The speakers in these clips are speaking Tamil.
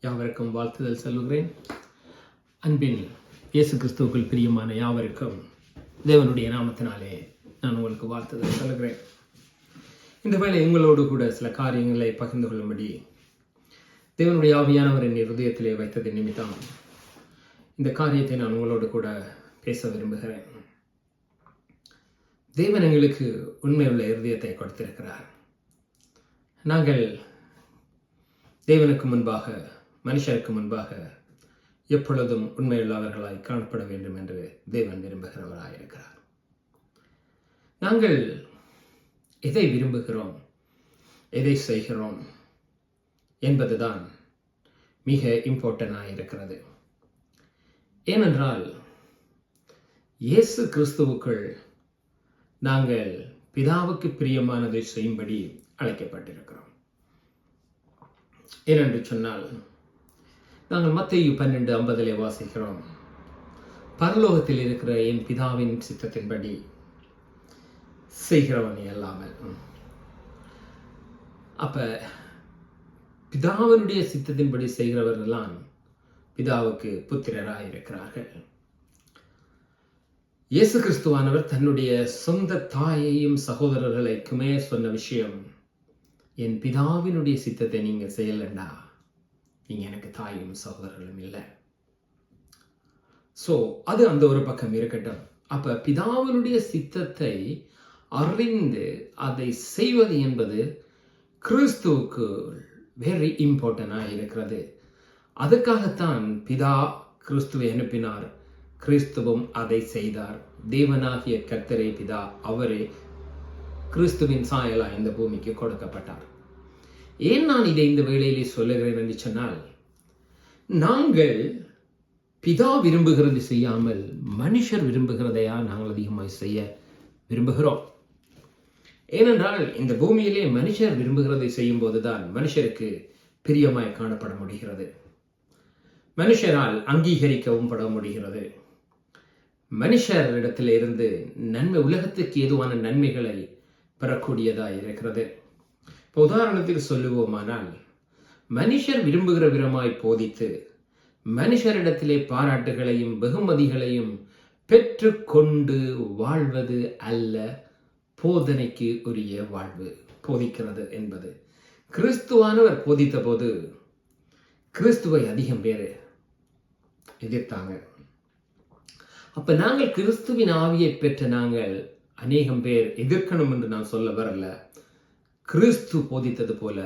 யாவருக்கும் வாழ்த்துதல் சொல்லுகிறேன். அன்பின் இயேசு கிறிஸ்துவுக்குள் பிரியமான யாவருக்கும் தேவனுடைய நாமத்தினாலே நான் உங்களுக்கு வாழ்த்துதல் சொல்லுகிறேன். இந்த வேளை உங்களோடு கூட சில காரியங்களை பகிர்ந்து கொள்ளும்படி தேவனுடைய ஆவியானவரின் இருதயத்திலே வைத்தது நிமித்தம் இந்த காரியத்தை நான் உங்களோடு கூட பேச விரும்புகிறேன். தேவன் எங்களுக்கு உண்மையுள்ள இருதயத்தை கொடுத்திருக்கிறார். நாங்கள் தேவனுக்கு முன்பாக, மனுஷருக்கு முன்பாக எப்பொழுதும் உண்மையுள்ளவர்களாய் காணப்பட வேண்டும் என்று தேவன் விரும்புகிறவராயிருக்கிறார். நாங்கள் எதை விரும்புகிறோம், எதை செய்கிறோம் என்பதுதான் மிக இம்பார்ட்டன்டாக இருக்கிறது. ஏனென்றால் இயேசு கிறிஸ்துவுக்குள் நாங்கள் பிதாவுக்கு பிரியமானதை செய்யும்படி அழைக்கப்பட்டிருக்கிறோம். ஏனென்று சொன்னால், நாங்கள் மத்தேயு 12:50 வாசிக்கிறோம், பரலோகத்தில் இருக்கிற என் பிதாவின் சித்தத்தின்படி செய்கிறவனை அல்லாமல். அப்ப பிதாவினுடைய சித்தத்தின்படி செய்கிறவர்கள்லாம் பிதாவுக்கு புத்திரராக இருக்கிறார்கள். இயேசு கிறிஸ்துவானவர் தன்னுடைய சொந்த தாயையும் சகோதரர்களுக்குமே சொன்ன விஷயம், என் பிதாவினுடைய சித்தத்தை நீங்க செய்யலண்டா நீங்க எனக்கு தாயும் சகோதரர்களும் இல்லை. சோ அது அந்த ஒரு பக்கம் இருக்கட்டும். அப்ப பிதாவினுடைய சித்தத்தை அறிந்து அதை செய்வது என்பது கிறிஸ்துவுக்கு வெரி இம்பார்ட்டன்டா இருக்கிறது. அதுக்காகத்தான் பிதா கிறிஸ்துவை அனுப்பினார், கிறிஸ்துவும் அதை செய்தார். தேவனாகிய கர்த்தரே பிதா, அவரே கிறிஸ்துவின் சாயலா இந்த பூமிக்கு கொடுக்கப்பட்டார். ஏன் நான் இதை இந்த வேளையிலே சொல்லுகிறேன் என்று சொன்னால், நாங்கள் பிதா விரும்புகிறது செய்யாமல் மனுஷர் விரும்புகிறதையா நாங்கள் அதிகமாய் செய்ய விரும்புகிறோம். ஏனென்றால் இந்த பூமியிலே மனுஷர் விரும்புகிறதை செய்யும் போதுதான் மனுஷருக்கு பிரியமாய் காணப்பட முடிகிறது, மனுஷரால் அங்கீகரிக்கவும் பட முடிகிறது. மனுஷரிடத்தில் இருந்து நன்மை, உலகத்துக்கு ஏதுவான நன்மைகளை பெறக்கூடியதாக இருக்கிறது. இப்போ உதாரணத்துக்கு சொல்லுவோமானால், மனுஷர் விரும்புகிற விதமாய் போதித்து மனுஷரிடத்திலே பாராட்டுகளையும் வெகுமதிகளையும் பெற்று கொண்டு வாழ்வது அல்ல போதனைக்கு உரிய வாழ்வு. போதிக்கிறது என்பது கிறிஸ்துவானவர் போதித்த போது கிறிஸ்துவை அதிகம் பேர் எதிர்த்தாங்க. அப்ப நாங்கள் கிறிஸ்துவின் ஆவியை பெற்ற நாங்கள் அநேகம் பேர் எதிர்க்கணும் என்று நான் சொல்ல வரல. கிறிஸ்து போதித்தது போல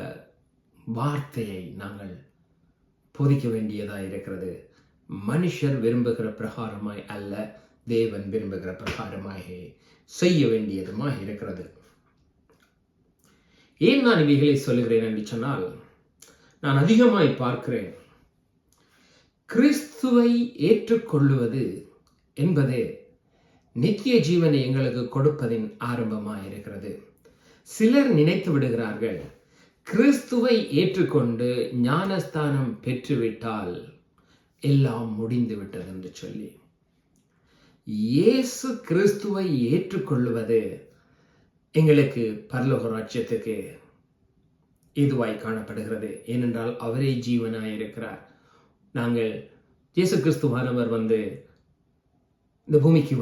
வார்த்தையை நாங்கள் போதிக்க வேண்டியதா இருக்கிறது. மனுஷர் விரும்புகிற பிரகாரமாய் அல்ல, தேவன் விரும்புகிற பிரகாரமாய் செய்ய வேண்டியதுமாய் இருக்கிறது. ஏன் நான் இவைகளை சொல்லுகிறேன் என்று சொன்னால், நான் அதிகமாய் பார்க்கிறேன், கிறிஸ்துவை ஏற்றுக்கொள்ளுவது என்பதே நித்திய ஜீவனை எங்களுக்கு கொடுப்பதின் ஆரம்பமாக இருக்கிறது. சிலர் நினைத்து விடுகிறார்கள், கிறிஸ்துவை ஏற்றுக்கொண்டு ஞானஸ்தானம் பெற்றுவிட்டால் எல்லாம் முடிந்து விட்டது என்று சொல்லி. இயேசு கிறிஸ்துவை ஏற்றுக்கொள்ளுவது எங்களுக்கு பரலோக ராஜ்யத்துக்கு இதுவாய் காணப்படுகிறது. ஏனென்றால் அவரே ஜீவனாய் இருக்கிறார். நாங்கள் இயேசு கிறிஸ்துவானவர் இந்த பூமிக்கு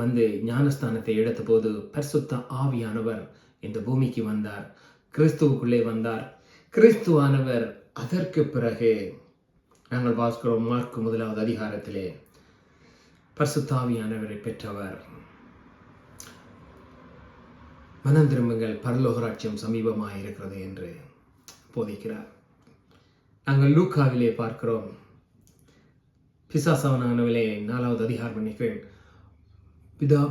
ஞானஸ்தானத்தை எடுத்த போது பரிசுத்த ஆவியானவர் இந்த பூமிக்கு வந்தார், கிறிஸ்துவுக்குள்ளே வந்தார். கிறிஸ்துவானவர் அதற்கு பிறகு நாங்கள் வாசிக்கிறோம், மார்க் 1 அதிகாரத்திலே பரிசுத்த ஆவியானவரை பெற்றவர். மனம் திரும்புங்கள், பரலோக ராஜ்யம் சமீபமாக இருக்கிறது என்று போதிக்கிறார். நாங்கள் லூக்காவிலே பார்க்கிறோம், பிசாசானவனாலே 4 அதிகாரம் நினைக்கிறேன்,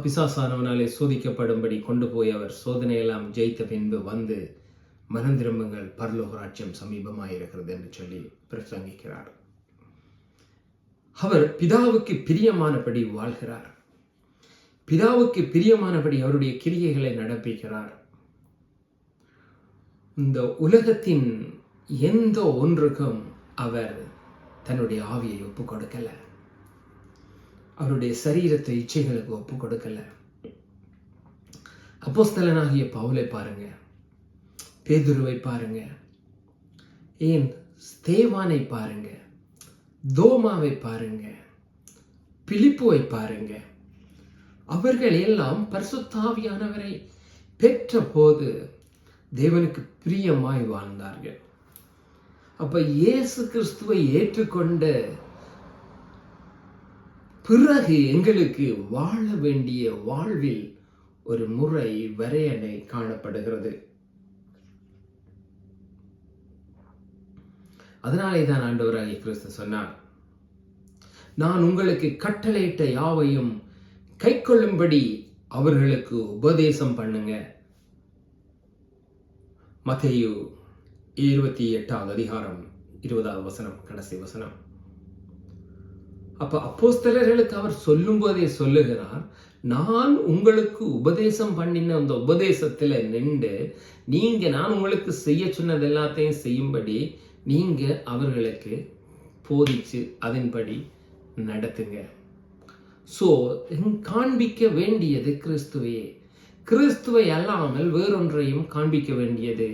பிசாசானவனாலே சோதிக்கப்படும்படி கொண்டு போய் அவர் சோதனையெல்லாம் ஜெயித்த பின்பு மனம் திரும்புங்கள், பரலோக ராஜ்யம் சமீபமாக இருக்கிறது என்று சொல்லி பிரசங்கிக்கிறார். அவர் பிதாவுக்கு பிரியமானபடி வாழ்கிறார், பிதாவுக்கு பிரியமானபடி அவருடைய கிரியைகளை நடப்பிக்கிறார். இந்த உலகத்தின் எந்த ஒன்றுக்கும் அவர் தன்னுடைய ஆவியை ஒப்பு கொடுக்கல, அவருடைய சரீரத்தை இச்சைகளுக்கு ஒப்பு கொடுக்கல. அப்போஸ்தலனாகிய பவுலை பாருங்க, பேதுருவை பாருங்க, ஏன் ஸ்தேவானை பாருங்க, தோமாவை பாருங்க, பிலிப்புவை பாருங்க. அவர்கள் எல்லாம் பரிசுத்த ஆவியானவரை பெற்ற போது தேவனுக்கு பிரியமாய் வாழ்ந்தார்கள். அப்ப இயேசு கிறிஸ்துவை ஏற்றுக்கொண்ட பிறகு எங்களுக்கு வாழ வேண்டிய வாழ்வில் ஒரு முறை வரையறை காணப்படுகிறது. அதனாலே தான் ஆண்டவராகிய கிறிஸ்து சொன்னார், நான் உங்களுக்கு கட்டளையிட்ட யாவையும் கைக்கொள்ளும்படி அவர்களுக்கு உபதேசம் பண்ணுங்க. மத்தேயு 28வது அதிகாரம் 20வது வசனம், கடைசி வசனம். அப்ப அப்போஸ்தலர்களுக்கு அவர் சொல்லும் போதே சொல்லுகிறார், நான் உங்களுக்கு உபதேசம் பண்ணின அந்த உபதேசத்துல நின்று நீங்க நான் உங்களுக்கு செய்ய சொன்னது எல்லாத்தையும் செய்யும்படி நீங்க அவர்களுக்கு போதிச்சு அதன்படி நடத்துங்க. சோ காண்பிக்க வேண்டியது கிறிஸ்துவையே. கிறிஸ்துவை அல்லாமல் வேறொன்றையும் காண்பிக்க வேண்டியது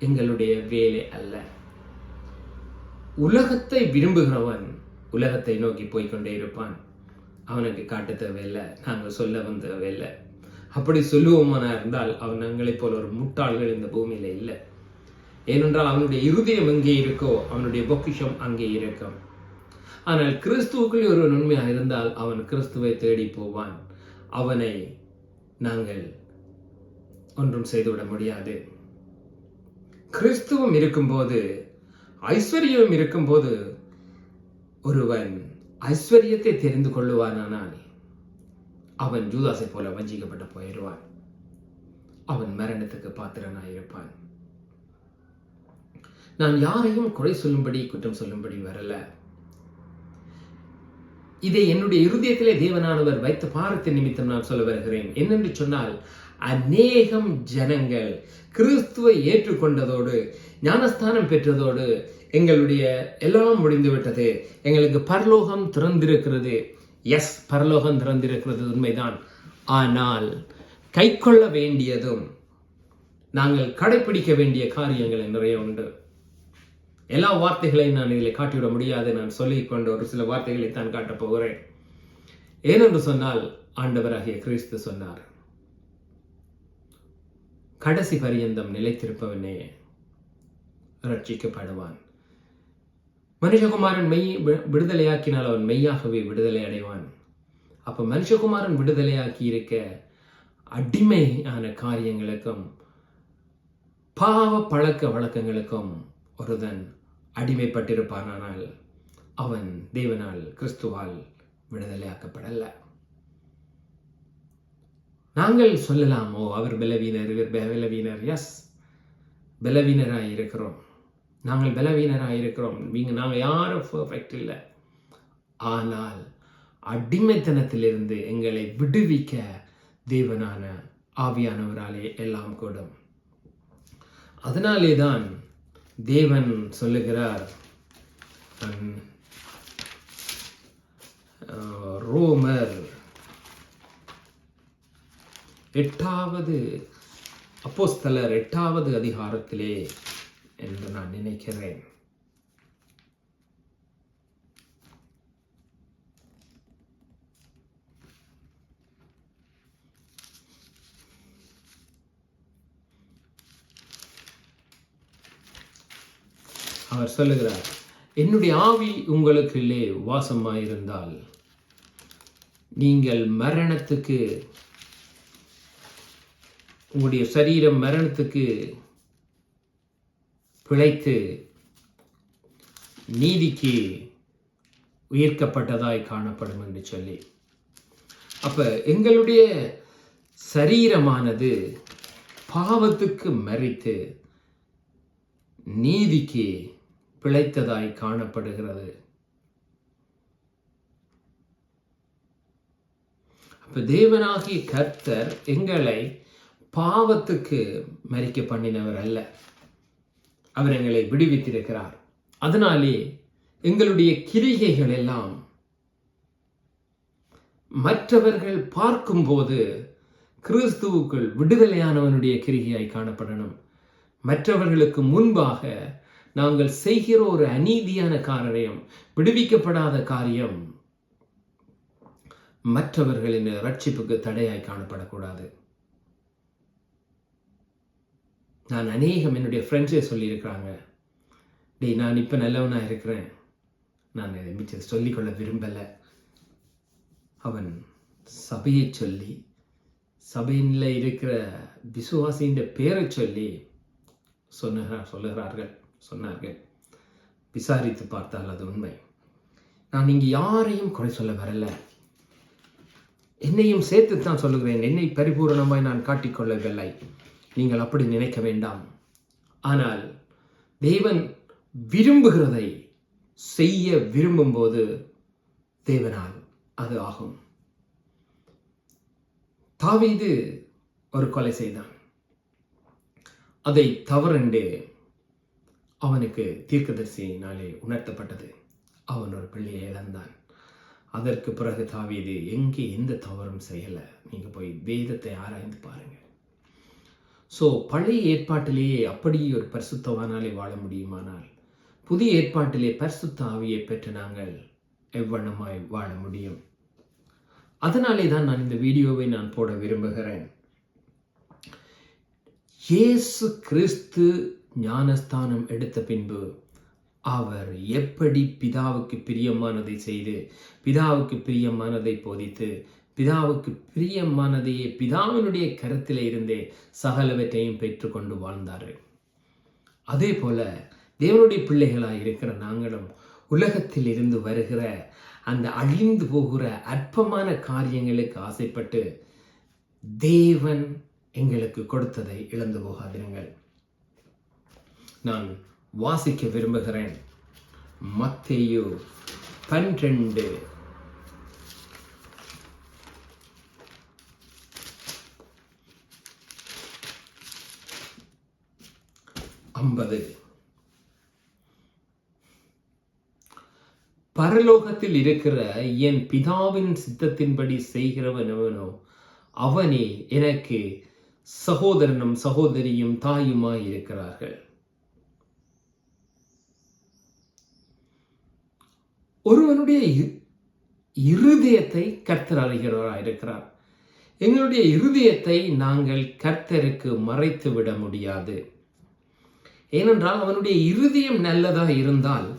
எங்களுடைய வேலை அல்ல. உலகத்தை விரும்புகிறவன் உலகத்தை நோக்கி போய்கொண்டே இருப்பான். அவனுக்கு காட்ட தேவையில்லை, நாங்கள் சொல்ல வந்த தேவையில்லை. அப்படி சொல்லுவோமானா இருந்தால் அவன் எங்களைப் போல ஒரு முட்டாள்கள் இந்த பூமியில இல்லை. ஏனென்றால் அவனுடைய இருதயம் எங்கே இருக்கோ அவனுடைய பொக்கிஷம் அங்கே இருக்கும். ஆனால் கிறிஸ்துவுக்குள் ஒரு உண்மையாக இருந்தால் அவன் கிறிஸ்துவை தேடி போவான். அவனை நாங்கள் ஒன்றும் செய்துவிட முடியாது. கிறிஸ்துவம் இருக்கும்போது, ஐஸ்வர்யம் இருக்கும்போது ஒருவன் ஐஸ்வர்யத்தை தெரிந்து கொள்ளுவானால் அவன் ஜூதாசை போல வஞ்சிக்கப்பட்டு போயிடுவான். அவன் மரணத்துக்கு பாத்திரனாயிருப்பான். நான் யாரையும் குறை சொல்லும்படி குற்றம் சொல்லும்படி வரல. இதை என்னுடைய இருதயத்திலே தேவனானவர் வைத்த பாரத்தின் நிமித்தம் நான் சொல்ல வருகிறேன். என்னென்று சொன்னால், அநேகம் ஜனங்கள் கிறிஸ்துவை ஏற்றுக்கொண்டதோடு ஞானஸ்தானம் பெற்றதோடு எங்களுடைய எல்லாம் முடிந்து விட்டது, எங்களுக்கு பரலோகம் திறந்திருக்கிறது. எஸ், பரலோகம் திறந்திருக்கிறது உண்மைதான். ஆனால் கைக்கொள்ள வேண்டியதும் நாங்கள் கடைபிடிக்க வேண்டிய காரியங்கள் நிறைய உண்டு. எல்லா வார்த்தைகளையும் நான் இதில் காட்டிவிட முடியாது. நான் சொல்லிக்கொண்ட ஒரு சில வார்த்தைகளை தான் காட்டப் போகிறேன். ஏனென்று சொன்னால், ஆண்டவராகிய கிறிஸ்து சொன்னார், கடைசி பரியந்தம் நிலைத்திருப்பவனே ரட்சிக்கப்படுவான். மனுஷகுமாரன் விடுதலையாக்கினால் அவன் மெய்யாகவே விடுதலை அடைவான். அப்ப மனுஷகுமாரன் விடுதலையாக்கி இருக்க அடிமையான காரியங்களுக்கும் பாவ பழக்க வழக்கங்களுக்கும் ஒருவன் அடிமைப்பட்டிருப்பானால் அவன் தேவனால் கிறிஸ்துவால் விடுதலையாக்கப்படல. நாங்கள் சொல்லலாமோ அவர் பலவீனர், இவர் பலவீனர். எஸ், பலவீனராக இருக்கிறோம். நாங்கள் பலவீனராக இருக்கிறோம். நாங்கள் யாரும் பெர்ஃபெக்ட் இல்லை. ஆனால் அடிமைத்தனத்திலிருந்து எங்களை விடுவிக்க தேவனான ஆவியானவராலே எல்லாம் கூடும். அதனாலே தான் தேவன் சொல்லுகிறார், ரோமர் 8வது அப்போஸ்தலர் 8வது அதிகாரத்திலே என்று நான் நினைக்கிறேன். அவர் சொல்லுகிறார், என்னுடைய ஆவி உங்களுக்குள்ளே வாசமாயிருந்தால் நீங்கள் மரணத்துக்கு, உங்களுடைய சரீரம் மரணத்துக்கு பிழைத்து நீதிக்கு உயிர்க்கப்பட்டதாய் காணப்படும் என்று சொல்லி, அப்ப எங்களுடைய சரீரமானது பாவத்துக்கு மரித்து நீதிக்கு பிழைத்ததாய் காணப்படுகிறது. அப்ப தேவனாகிய கர்த்தர் எங்களை பாவத்துக்கு மரிக்க பண்ணினவர் அல்ல, அவர் எங்களை விடுவித்திருக்கிறார். அதனாலே எங்களுடைய கிரிகைகள் எல்லாம் மற்றவர்கள் பார்க்கும்போது கிறிஸ்துவுக்குள் விடுதலையானவனுடைய கிரிகையாய் காணப்படணும். மற்றவர்களுக்கு முன்பாக நாங்கள் செய்கிற ஒரு அநீதியான காரியம், விடுவிக்கப்படாத காரியம் மற்றவர்களின் ரட்சிப்புக்கு தடையாய் காணப்படக்கூடாது. நான் அநேகம் என்னுடைய ஃப்ரெண்ட்ஸே சொல்லியிருக்கிறாங்க, டேய் நான் இப்போ நல்லவனாக இருக்கிறேன், நான் மிச்சம் சொல்லிக்கொள்ள விரும்பலை. அவன் சபையை சொல்லி, சபையில் இருக்கிற விசுவாசியின் பேரை சொல்லி சொன்னார்கள். விசாரித்து பார்த்தால் அது உண்மை. நான் இங்கு யாரையும் குறை சொல்ல வரல, என்னையும் சேர்த்து தான் சொல்லுகிறேன். என்னை பரிபூரணமாய் நான் காட்டிக்கொள்ளவில்லை, நீங்கள் அப்படி நினைக்க வேண்டாம். ஆனால் தேவன் விரும்புகிறதை செய்ய விரும்பும் போது தேவனால் அது ஆகும். தாவீது ஒரு கொலை செய்தான். அதை தவறென்று அவனுக்கு தீர்க்கதரிசியினாலே உணர்த்தப்பட்டது. அவன் ஒரு பிள்ளையை இழந்தான். அதற்கு பிறகு தாவீது எங்கே எந்த தவறும் செய்யலை. நீங்கள் போய் வேதத்தை ஆராய்ந்து பாருங்க. ஸோ பழைய ஏற்பாட்டிலேயே அப்படி ஒரு பரிசுத்தவானாலே வாழ முடியுமானால், புதிய ஏற்பாட்டிலே பரிசுத்த ஆவியை பெற்று நாங்கள் எவ்வண்ணமாய் வாழ முடியும்? அதனாலே தான் நான் இந்த வீடியோவை நான் போட விரும்புகிறேன். இயேசு கிறிஸ்து ஞானஸ்தானம் எடுத்த பின்பு அவர் எப்படி பிதாவுக்கு பிரியமானதை செய்து, பிதாவுக்கு பிரியமானதை போதித்து, பிதாவுக்கு பிரியமானதையே பிதாவினுடைய கருத்திலே இருந்தே சகலவற்றையும் பெற்றுக்கொண்டு வாழ்ந்தார். அதே போல தேவனுடைய பிள்ளைகளாய் இருக்கிற நாங்களும் உலகத்தில் இருந்து வருகிற அந்த அழிந்து போகிற அற்பமான காரியங்களுக்கு ஆசைப்பட்டு தேவன் எங்களுக்கு கொடுத்ததை இழந்து போகாதிருங்கள். நான் வாசிக்க விரும்புகிறேன். மத்தேயு 12 50. பரலோகத்தில் இருக்கிற என் பிதாவின் சித்தத்தின்படி செய்கிறவனவனோ அவனே எனக்கு சகோதரனும் சகோதரியும் தாயுமாய் இருக்கிறார்கள். ஒருவனுடைய இருதயத்தை கர்த்தர் அறிகிறவராய் இருக்கிறார். எங்களுடைய இருதயத்தை நாங்கள் கர்த்தருக்கு மறைத்து விட முடியாது. ஏனென்றால் அவனுடைய இருதயம் நல்லதாக இருந்தால்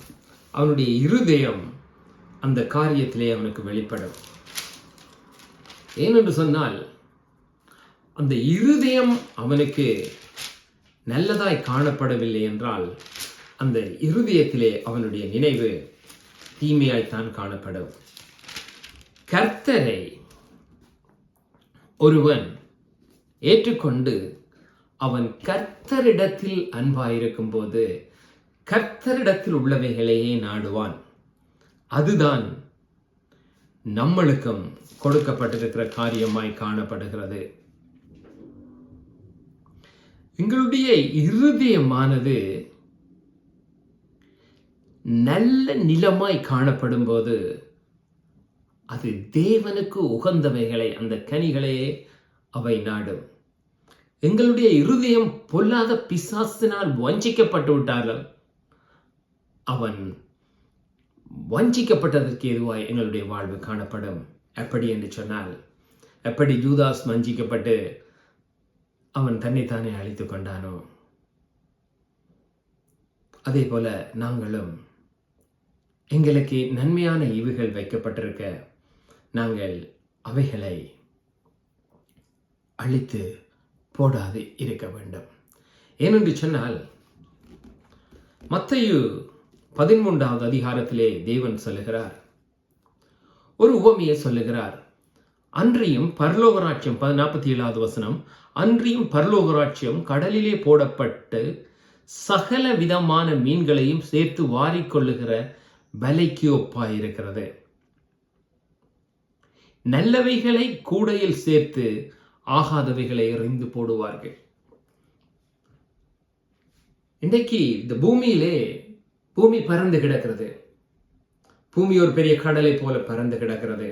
அவனுடைய இருதயம் அந்த காரியத்திலே அவனுக்கு வெளிப்படும். ஏனென்று சொன்னால் அந்த இருதயம் அவனுக்கு நல்லதாய் காணப்படவில்லை என்றால் அந்த இருதயத்திலே அவனுடைய நினைவு தீமையாய்த்தான் காணப்படும். கர்த்தரை ஒருவன் ஏற்றுக்கொண்டு அவன் கர்த்தரிடத்தில் அன்பாயிருக்கும் போது கர்த்தரிடத்தில் உள்ளவைகளையே நாடுவான். அதுதான் நம்மளுக்கும் கொடுக்கப்பட்டிருக்கிற காரியமாய் காணப்படுகிறது. எங்களுடைய இருதயமானது நல்ல நிலமாய் காணப்படும் போது அது தேவனுக்கு உகந்தவைகளை, அந்த கனிகளையே அவை நாடும். எங்களுடைய இருதயம் பொல்லாத பிசாசினால் வஞ்சிக்கப்பட்டு விட்டார்கள். அவன் வஞ்சிக்கப்பட்டதற்கு எதுவாய் எங்களுடைய வாழ்வு காணப்படும். எப்படி என்று சொன்னால், எப்படி யூதாஸ் வஞ்சிக்கப்பட்டு அவன் தன்னைத்தானே அழித்துக் கொண்டானோ, அதே போல நாங்களும் எங்களுக்கு நன்மையான ஈவுகள் வைக்கப்பட்டிருக்க நாங்கள் அவைகளை அழித்து போடாது இருக்க வேண்டும். ஏனென்று சொன்னால் மத்தேயு 13வது அதிகாரத்திலே தேவன் சொல்லுகிறார், ஒரு உவமையை சொல்லுகிறார். அன்றியும் பரலோகராட்சியம் 47வது வசனம், அன்றியும் பரலோகராட்சியம் கடலிலே போடப்பட்டு சகல விதமான மீன்களையும் சேர்த்து வாரிக்கொள்ளுகிற வலைக்கு ஒப்பாயிருக்கிறது. நல்லவைகளை கூடையில் சேர்த்து ஆகாதவைகளை எறிந்து போடுவார்கள். இன்றைக்கு இந்த பூமி பறந்து கிடக்கிறது. பூமி ஒரு பெரிய கடலை போல பறந்து கிடக்கிறது.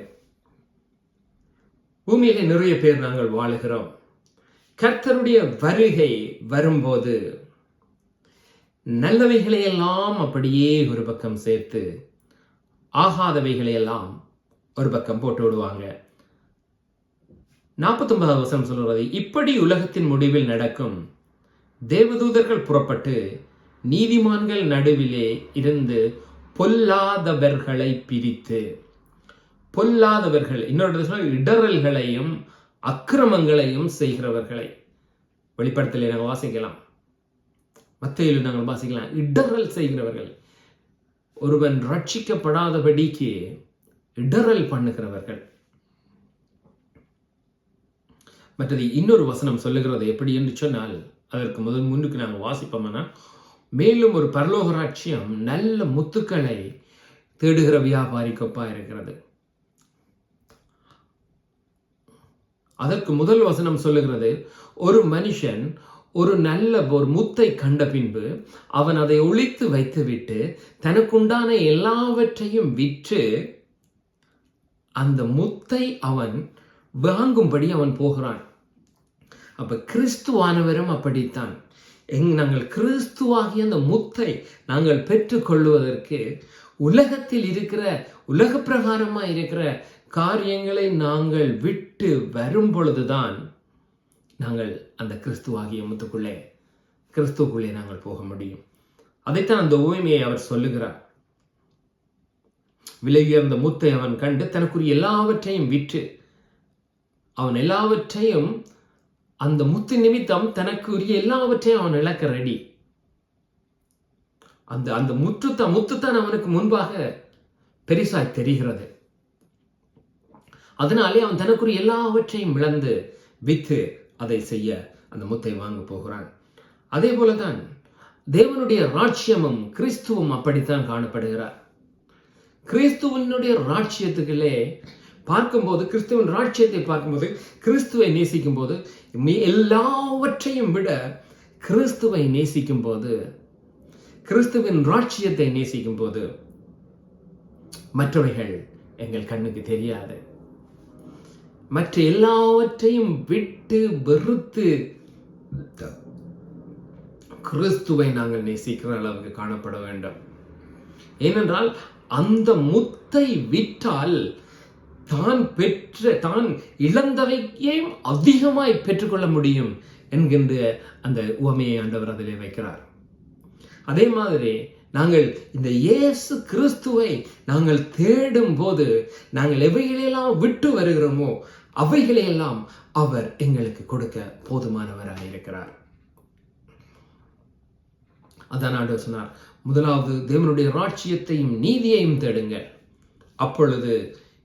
பூமியிலே நிறைய பேர் நாங்கள் வாழுகிறோம். கர்த்தருடைய வருகை வரும்போது நல்லவைகளை எல்லாம் அப்படியே ஒரு பக்கம் சேர்த்து ஆகாதவைகளை எல்லாம் ஒரு பக்கம் போட்டு விடுவாங்க. 49வது வசனம் சொல்கிறது, இப்படி உலகத்தின் முடிவில் நடக்கும். தேவதூதர்கள் புறப்பட்டு நீதிமான்கள் நடுவிலே இருந்து பொல்லாதவர்களை பிரித்து, பொல்லாதவர்கள் இன்னொரு இடறல்களையும் அக்கிரமங்களையும் செய்கிறவர்களை, வெளிப்படுத்தலை நாங்கள் வாசிக்கலாம், மத்தேயுவில் நாங்கள் வாசிக்கலாம், இடறல் செய்கிறவர்கள், ஒருவன் ரட்சிக்கப்படாதபடிக்கு இடறல் பண்ணுகிறவர்கள். மற்றது இன்னொரு வசனம் சொல்லுகிறது எப்படி என்று சொன்னால், அதற்கு முன்னுக்கு நாங்கள் வாசிப்போம்னா, மேலும் ஒரு பரலோக ராஜ்யம் நல்ல முத்துக்களை தேடுகிற வியாபாரிக்கு ஒப்பா இருக்கிறது. அதற்கு முதல் வசனம் சொல்லுகிறது, ஒரு மனுஷன் ஒரு முத்தை கண்ட பின்பு அவன் அதை ஒளித்து வைத்துவிட்டு தனக்குண்டான எல்லாவற்றையும் விற்று அந்த முத்தை அவன் வாங்கும்படி அவன் போகிறான். அப்ப கிறிஸ்துவானவரும் அப்படித்தான். நாங்கள் கிறிஸ்துவாகிய அந்த முத்தை நாங்கள் பெற்றுக்கொள்வதற்கு உலகத்தில் இருக்கிற உலக பிரகாரமா இருக்கிற காரியங்களை நாங்கள் விட்டு வரும் பொழுதுதான் நாங்கள் அந்த கிறிஸ்துவாகிய கிறிஸ்துக்குள்ளே நாங்கள் போக முடியும். அதைத்தான் அந்த உவமையை அவர் சொல்லுகிறார். விலையுயர்ந்த முத்தை அவன் கண்டு தனக்குரிய எல்லாவற்றையும் விற்று, அவன் எல்லாவற்றையும் அந்த முத்து நிமித்தம் தனக்குரிய எல்லாவற்றையும் அவன் இழக்க ரெடி. அந்த முத்துத்தான் அவனுக்கு முன்பாக பெரிசாய் தெரிகிறது. அதனாலே அவன் தனக்குரிய எல்லாவற்றையும் இழந்து வித்து அதை செய்ய அந்த முத்தை வாங்க போகிறான். அதே போலதான் தேவனுடைய ராஜ்யமும் கிறிஸ்துவும் அப்படித்தான் காணப்படுகிறார். கிறிஸ்துவனுடைய ராஜ்யத்துக்களே பார்க்கும்போது, கிறிஸ்துவின் ராஜ்யத்தை பார்க்கும்போது, கிறிஸ்துவை நேசிக்கும் போது, எல்லாவற்றையும் விட கிறிஸ்துவை நேசிக்கும் போது, கிறிஸ்துவின் ராஜ்யத்தை நேசிக்கும் போது மற்றவைகள் எங்கள் கண்ணுக்கு தெரியாது. மற்ற எல்லாவற்றையும் விட்டு வெறுத்து கிறிஸ்துவை நாங்கள் நேசிக்கிற அளவுக்கு காணப்பட வேண்டும். ஏனென்றால் அந்த முத்தை விற்றால் தான் இழந்தவையையும் அதிகமாய் பெற்றுக்கொள்ள முடியும் என்கின்ற அந்த உவமையை ஆண்டவர் அதிலே வைக்கிறார். அதே மாதிரி நாங்கள் இந்த இயேசு கிறிஸ்துவை நாங்கள் தேடும் போது நாங்கள் எவைகளெல்லாம் விட்டு வருகிறோமோ அவைகளையெல்லாம் அவர் எங்களுக்கு கொடுக்க போதுமானவராக இருக்கிறார். அதான் ஆண்டவர் சொன்னார், முதலாவது தேவனுடைய ராஜ்யத்தையும் நீதியையும் தேடுங்க, அப்பொழுது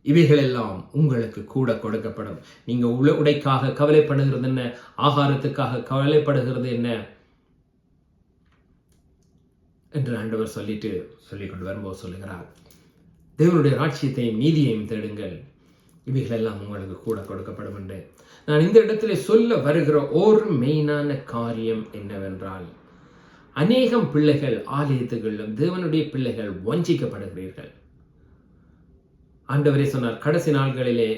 இவைகளெல்லாம் உங்களுக்கு கூட கொடுக்கப்படும். நீங்க உடைக்காக கவலைப்படுகிறது என்ன, ஆகாரத்துக்காக கவலைப்படுகிறது என்ன என்று ஆண்டவர் சொல்லிக்கொண்டு வரும்போது சொல்லுகிறார், தேவனுடைய ராஜ்யத்தையும் நீதியையும் தேடுங்கள், இவைகளெல்லாம் உங்களுக்கு கூட கொடுக்கப்படும் என்று. நான் இந்த இடத்துல சொல்ல வருகிற ஒரு மெயினான காரியம் என்னவென்றால், அநேகம் பிள்ளைகள் ஆலயத்துகளிலும் தேவனுடைய பிள்ளைகள் வஞ்சிக்கப்படுகிறீர்கள். ஆண்டவரே சொன்னார், கடைசி நாள்களிலே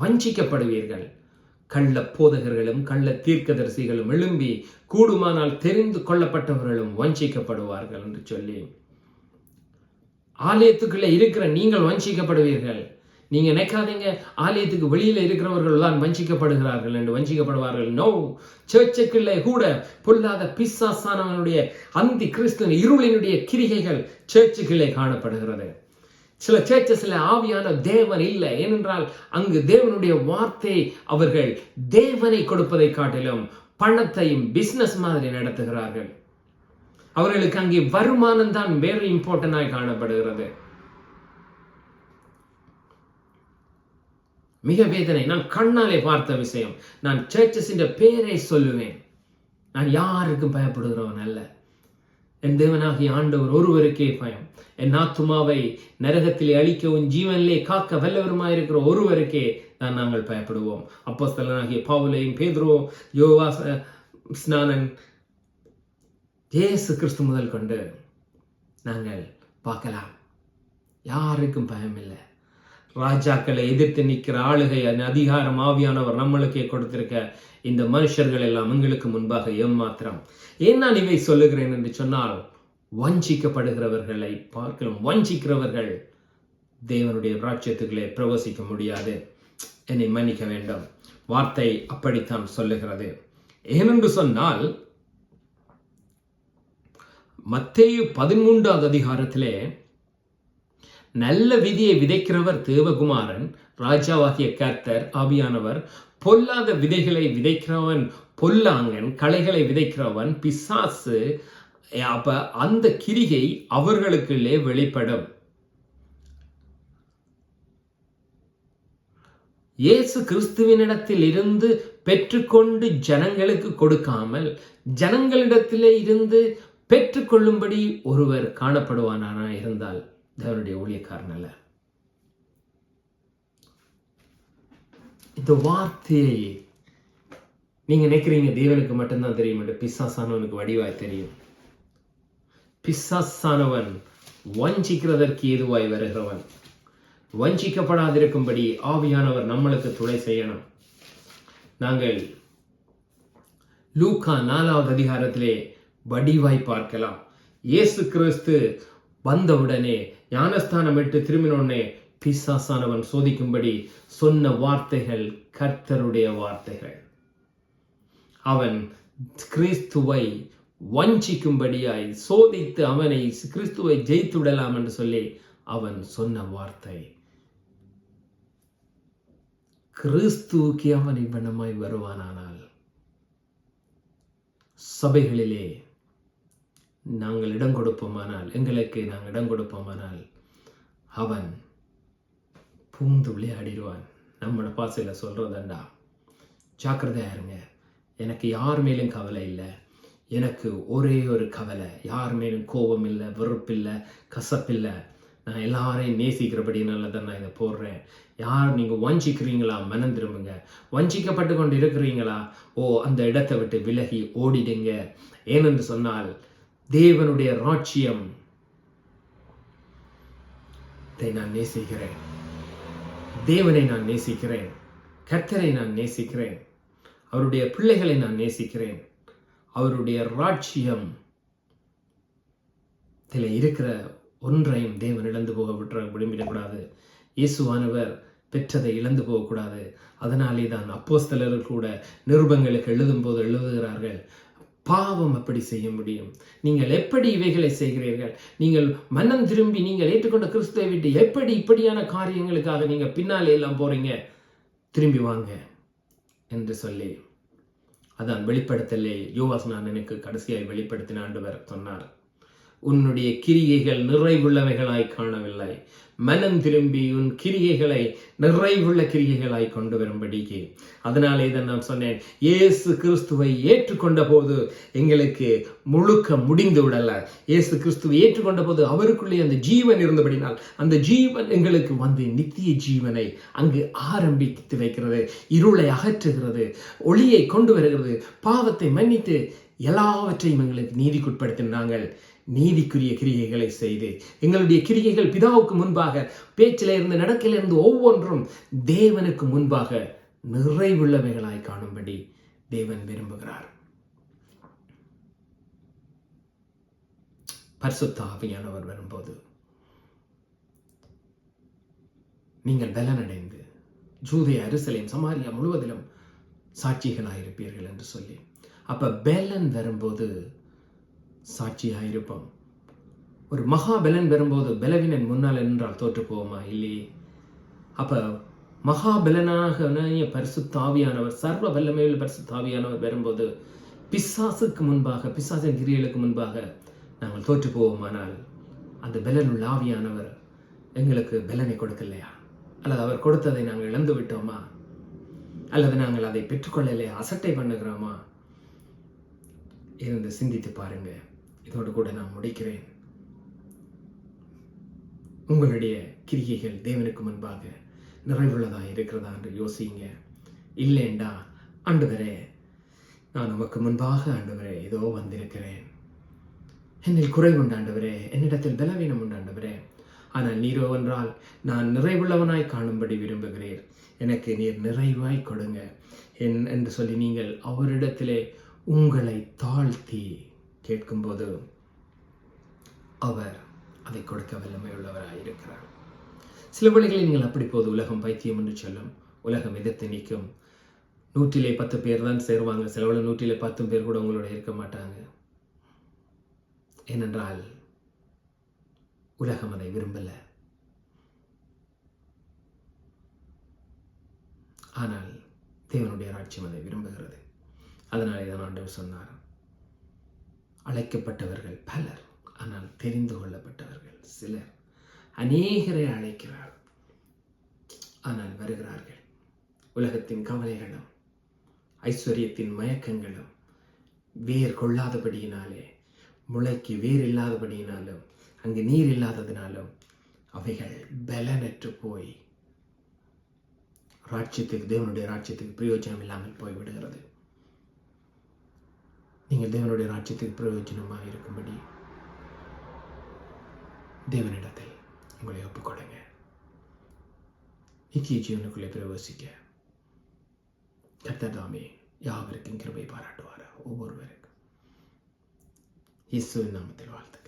வஞ்சிக்கப்படுவீர்கள், கள்ள போதகர்களும் கள்ள தீர்க்கதரிசிகளும் எழும்பி கூடுமானால் தெரிந்து கொள்ளப்பட்டவர்களும் வஞ்சிக்கப்படுவார்கள் என்று சொல்லி, ஆலயத்துக்குள்ளே இருக்கிற நீங்கள் வஞ்சிக்கப்படுவீர்கள். நீங்க நினைக்காதீங்க ஆலயத்துக்கு வெளியில இருக்கிறவர்கள் தான் வஞ்சிக்கப்படுகிறார்கள் என்று, வஞ்சிக்கப்படுவார்கள். நோ, சர்ச்சுக்குள்ளே கூட பொல்லாத பிசாசானவனுடைய அந்தி கிறிஸ்துவின் இருளினுடைய கிரிகைகள் சர்ச்சுக்குள்ளே காணப்படுகிறது. சில சர்ச்சஸ்ல ஆவியான தேவன் இல்லை. ஏனென்றால் அங்கு தேவனுடைய வார்த்தை அவர்கள் தேவனை கொடுப்பதை காட்டிலும் பணத்தையும் பிசினஸ் மாதிரி நடத்துகிறார்கள். அவர்களுக்கு அங்கே வருமானம் தான் வெரி இம்பார்ட்டன்டாய் காணப்படுகிறது. மிக வேதனை. நான் கண்ணாலே பார்த்த விஷயம். நான் சர்ச்சஸின் பேரை சொல்லுவேன். நான் யாருக்கும் பயப்படுகிறவன் அல்ல. என் தேவனாகிய ஆண்டவர் ஒருவருக்கே பயம். என் ஆத்துமாவை நரகத்திலே அழிக்கவும் ஜீவனிலே காக்க வல்லவருமாயிருக்கிற ஒருவருக்கே தான் நாங்கள் பயப்படுவோம். அப்போஸ்தலனாகிய பவுலையும் பேதுரு, யோவா ஸ்நானன், இயேசு கிறிஸ்து முதல் கொண்டு நாங்கள் பார்க்கலாம். யாருக்கும் பயம் இல்லை. ராஜாக்களை எதிர்த்து நிற்கிற ஆளுகை, அதிகாரம் ஆவியானவர் நம்மளுக்கே கொடுத்திருக்க இந்த மனுஷர்கள் எல்லாம் எங்களுக்கு முன்பாக ஏமாத்திரம். ஏன் நான் இவை சொல்லுகிறேன் என்று சொன்னால், வஞ்சிக்கப்படுகிறவர்களை பார்க்கலாம். வஞ்சிக்கிறவர்கள் தேவனுடைய ராஜ்யத்துக்குள்ளே பிரவேசிக்க முடியாது. என்னை மன்னிக்க வேண்டும், வார்த்தை அப்படித்தான் சொல்லுகிறது. ஏனென்று சொன்னால் மத்தேயு 13வது அதிகாரத்திலே நல்ல விதியை விதைக்கிறவர் தேவகுமாரன், ராஜாவாகிய கர்த்தர் ஆவியானவர், பொல்லாத விதைகளை விதைக்கிறவன் பொல்லாங்கன், களைகளை விதைக்கிறவன் பிசாசு. அப்ப அந்த கிரியை அவர்களுக்குள்ளே வெளிப்படும். இயேசு கிறிஸ்துவினிடத்தில் இருந்து பெற்றுக்கொண்டு ஜனங்களுக்கு கொடுக்காமல் ஜனங்களிடத்திலே இருந்து பெற்றுக்கொள்ளும்படி ஒருவர் காணப்படுவானா இருந்தால் தேவனுடைய ஊழியக்காரன் அல்ல. இந்த வார்த்தையை நீங்க நினைக்கிறீங்க தேவனுக்கு மட்டும்தான் தெரியும் என்று. பிசாசானவனுக்கு வடிவாய் தெரியும். பிசாசானவன் வஞ்சிக்கிறதற்கு ஏதுவாய் வருகிறவன். வஞ்சிக்கப்படாதிருக்கும்படி ஆவியானவர் நம்மளுக்கு துணை செய்யணும். நாங்கள் லூக்கா 4வது அதிகாரத்திலே வடிவாய் பார்க்கலாம். இயேசு கிறிஸ்து வந்தவுடனே ஞானஸ்தானம் விட்டு திரும்பினோடனே பிசாசானவன் சோதிக்கும்படி சொன்ன வார்த்தைகள் கர்த்தருடைய வார்த்தைகள். அவன் கிறிஸ்துவை வஞ்சிக்கும்படியாய் சோதித்து அவனை கிறிஸ்துவை ஜெயித்து விடலாம் என்று சொல்லி அவன் சொன்ன வார்த்தை. கிறிஸ்துவுக்கு அவன் இவ்வனமாய் வருவானானால் சபைகளிலே நாங்கள் இடம் கொடுப்போமானால், எங்களுக்கு நாங்கள் இடம் கொடுப்போமானால் அவன் பூந்து விளையாடிடுவான். நம்மளோட பாசையில சொல்றதண்டா, ஜாக்கிரதையா இருங்க. எனக்கு யார் மேலும் கவலை இல்லை. எனக்கு ஒரே ஒரு கவலை, யார் மேலும் கோபம் இல்லை, வெறுப்பில்லை, கசப்பில்லை. நான் எல்லாரையும் நேசிக்கிறபடினால தான் நான் இதை போடுறேன். யார் நீங்கள் வஞ்சிக்கிறீங்களா, மனம் திரும்புங்க. வஞ்சிக்கப்பட்டு கொண்டு இருக்கிறீங்களா, அந்த இடத்தை விட்டு விலகி ஓடிடுங்க. ஏனென்று சொன்னால் தேவனுடைய ராஜ்யம் நான் நேசிக்கிறேன். தேவனை நான் நேசிக்கிறேன். கர்த்தரை நான் நேசிக்கிறேன். அவருடைய பிள்ளைகளை நான் நேசிக்கிறேன். அவருடைய ராஜ்யம் இருக்கிற ஒன்றையும் தேவன் இழந்து போக விரும்பிடக்கூடாது. இயேசுவானவர் பெற்றதை இழந்து போகக்கூடாது. அதனாலே தான் அப்போஸ்தலர்கள் கூட நிருபங்களுக்கு எழுதும் போது எழுதுகிறார்கள், பாவம் அப்படி செய்ய முடியும்? நீங்கள் எப்படி இவைகளை செய்கிறீர்கள்? நீங்கள் மனம் திரும்பி நீங்கள் ஏற்றுக்கொண்ட கிறிஸ்துவை விட்டு எப்படி இப்படியான காரியங்களுக்காக நீங்க பின்னாலே எல்லாம் போறீங்க? திரும்பி வாங்க என்று சொல்லி அதான் வெளிப்படுத்தலே யோவாஸ் எனக்கு கடைசியாய் வெளிப்படுத்தின ஆண்டவர் சொன்னார், உன்னுடைய கிரியைகள் நிறைவுள்ளவைகளாய் காணவில்லை. மனம் திரும்பி உன் கிரியைகளை நிறைவுள்ள கிரியைகளாய் கொண்டு வரும்படிக்கு. அதனாலே தான் நான் சொன்னேன், இயேசு கிறிஸ்துவை ஏற்றுக்கொண்ட போது எங்களுக்கு முழுக்க முடிந்து விடல. இயேசு கிறிஸ்துவை ஏற்றுக்கொண்ட போது அவருக்குள்ளே அந்த ஜீவன் இருந்தபடினால் அந்த ஜீவன் எங்களுக்கு வந்து நித்திய ஜீவனை அங்கு ஆரம்பித்து வைக்கிறது, இருளை அகற்றுகிறது, ஒளியை கொண்டு வருகிறது, பாவத்தை மன்னித்து எல்லாவற்றையும் எங்களுக்கு நீதிக்குட்படுத்தினாங்கள். நீதிக்குரிய கிரியைகளை செய்து எங்களுடைய கிரியைகள் பிதாவுக்கு முன்பாக, பேச்சில இருந்து நடக்கையில இருந்து ஒவ்வொன்றும் தேவனுக்கு முன்பாக நிறைவுள்ளவைகளாய் காணும்படி தேவன் விரும்புகிறார். பரிசுத்த ஆவியானவர் வரும்போது நீங்கள் பலனடைந்து ஜூதேயா, எருசலேம், சமாரியா முழுவதிலும் சாட்சிகளாயிருப்பீர்கள் என்று சொல்லி, அப்ப பலன் வரும்போது சாட்சியாயிருப்போம். ஒரு மகாபலன் வரும்போது பலவீனன் முன்னால் என்றால் தோற்று போவோமா? இல்லையே. அப்ப மகாபலனாக பரிசுத்த ஆவியானவர், சர்வ வல்லமையுள்ள பரிசுத்த ஆவியானவர் வரும்போது பிசாசுக்கு முன்பாக, பிசாசின் கிரியைகளுக்கு முன்பாக நாங்கள் தோற்று போவோமானால் அந்த பலன் உள்ள ஆவியானவர் எங்களுக்கு பலனை கொடுக்கலையா? அல்லது அவர் கொடுத்ததை நாங்கள் இழந்து விட்டோமா? அல்லது நாங்கள் அதை பெற்றுக்கொள்ளலையா? அசட்டை பண்ணுகிறோமா? இருந்து சிந்தித்து பாருங்க. இதோடு கூட நான் முடிக்கிறேன். உங்களுடைய கிரியைகள் தேவனுக்கு முன்பாக நிறைவுள்ளதா இருக்கிறதா என்று யோசிங்க. இல்லைண்டா, ஆண்டவரே நான் உமக்கு முன்பாக ஆண்டவரே இதோ வந்திருக்கிறேன், என்னில் குறைவு உண்டு ஆண்டவரே, என்னிடத்தில் பலவீனம் உண்டு ஆண்டவரே, ஆனால் நீரோ என்றால் நான் நிறைவுள்ளவனாய் காணும்படி விரும்புகிறீர், எனக்கு நீர் நிறைவாய் கொடுங்க என்று சொல்லி நீங்கள் அவரிடத்திலே உங்களை தாழ்த்தி கேட்கும்போது அவர் அதை கொடுக்க வல்லமையுள்ளவராயிருக்கிறார். சில வேளைகளில் நீங்கள் அப்படி போது உலகம் பைத்தியம் என்று சொல்லும், உலகம் எதிர்த்து நிற்கும். 110 பேர் தான் சேருவாங்க, சில வேளை 110 பேர் கூட உங்களோட இருக்க மாட்டாங்க. ஏனென்றால் உலகம் அதை விரும்பல. ஆனால் தேவனுடைய ராஜ்யம் அதை விரும்புகிறது. அதனாலே தான் ஆண்டவர் சொன்னார், அழைக்கப்பட்டவர்கள் பலர், ஆனால் தெரிந்து கொள்ளப்பட்டவர்கள் சிலர். அநேகரை அழைக்கிறார், ஆனால் வருகிறார்கள் உலகத்தின் கவலைகளும் ஐஸ்வர்யத்தின் மயக்கங்களும் வேர் கொள்ளாதபடியினாலே, முளைக்கு வேர் இல்லாதபடியினாலும், அங்கு நீர் இல்லாததினாலும் அவைகள் பலனற்று போய் ராஜ்யத்துக்கு, தேவனுடைய ராஜ்யத்துக்கு பிரயோஜனம் இல்லாமல் போய்விடுகிறது. நீங்கள் தேவனுடைய ராஜ்யத்துக்கு பிரயோஜனமாக இருக்கும்படி தேவனிடத்தில் உங்களை ஒப்புக்கொள்ளுங்க. நித்திய ஜீவனுக்குள்ளே பிரவேசிக்க கர்த்தர் தாமே யாவருக்கும் கிருபை பாராட்டுவார். ஒவ்வொருவருக்கும் இயேசுவின் நாமத்தில் வாழ்த்துக்கள்.